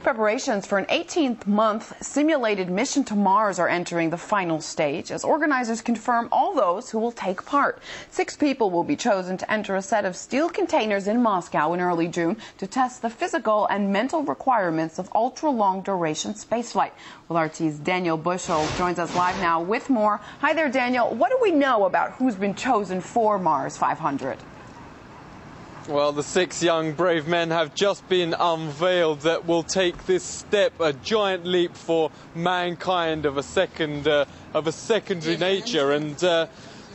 Preparations for an 18-month simulated mission to Mars are entering the final stage as organizers confirm all those who will take part. 6 people will be chosen to enter a set of steel containers in Moscow in early June to test the physical and mental requirements of ultra-long duration spaceflight. Well, RT's Daniel Bushell joins us live now with more. Hi there, Daniel. What do we know about who's been chosen for Mars 500? Well, the 6 young, brave men have just been unveiled that will take this step, a giant leap for mankind of a secondary nature. And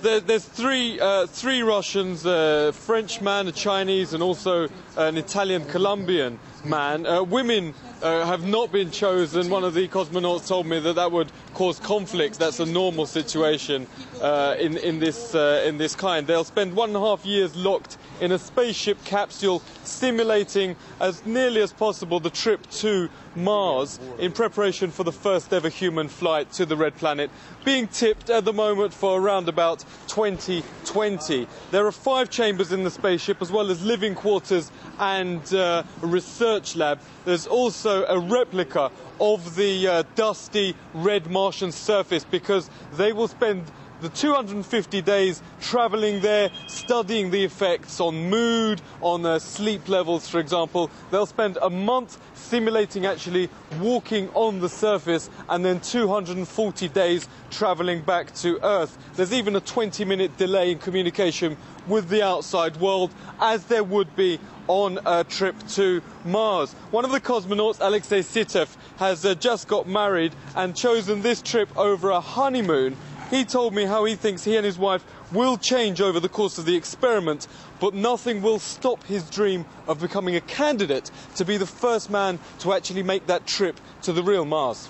there's three Russians, a Frenchman, a Chinese, and also an Italian-Colombian man. Women have not been chosen. One of the cosmonauts told me that would cause conflicts. That's a normal situation in this kind. They'll spend 1.5 years locked in a spaceship capsule, simulating as nearly as possible the trip to Mars in preparation for the first ever human flight to the Red Planet, being tipped at the moment for around about 2020. There are 5 chambers in the spaceship, as well as living quarters and a research lab. There's also a replica of the dusty red Martian surface, because they will spend the 250 days travelling there, studying the effects on mood, on sleep levels, for example. They'll spend a month simulating actually walking on the surface, and then 240 days travelling back to Earth. There's even a 20-minute delay in communication with the outside world, as there would be on a trip to Mars. One of the cosmonauts, Alexei Sitov, has just got married and chosen this trip over a honeymoon. He told me how he thinks he and his wife will change over the course of the experiment, but nothing will stop his dream of becoming a candidate to be the first man to actually make that trip to the real Mars.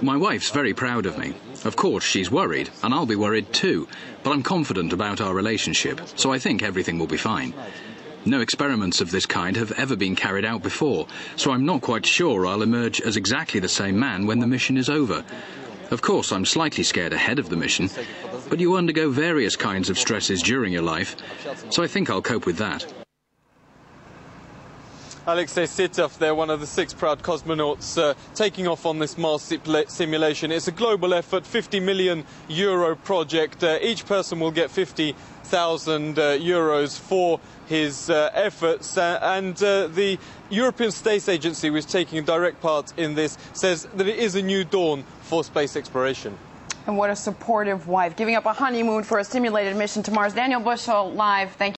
My wife's very proud of me. Of course, she's worried, and I'll be worried too, but I'm confident about our relationship, so I think everything will be fine. No experiments of this kind have ever been carried out before, so I'm not quite sure I'll emerge as exactly the same man when the mission is over. Of course, I'm slightly scared ahead of the mission, but you undergo various kinds of stresses during your life, so I think I'll cope with that. Alexei Sitov, they're one of the 6 proud cosmonauts taking off on this Mars simulation. It's a global effort, €50 million project. Each person will get 50,000 euros for his efforts, and the European Space Agency, which is taking a direct part in this, says that it is a new dawn for space exploration. And what a supportive wife, giving up a honeymoon for a simulated mission to Mars. Daniel Bushell, live. Thank you.